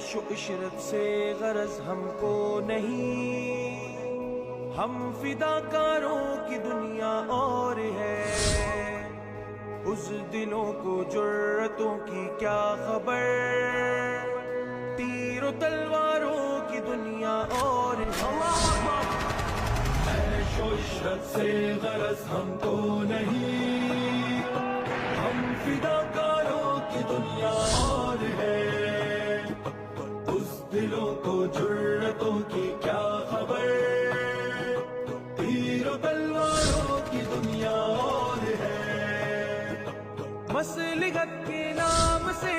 عیش و عشرت سے غرض ہم کو نہیں، ہم فداکاروں کی دنیا اور ہے، اس دلوں کو جرتوں کی کیا خبر، تیر و تلواروں کی دنیا اور ہے۔ عیش و عشرت سے غرض ہم کو نہیں، ہم فداکاروں کی دنیا اور ہے، اس دلوں کو جرتوں کی کیا خبر، تیر و تلواروں کی دنیا اور ہے۔ مصلحت کے نام سے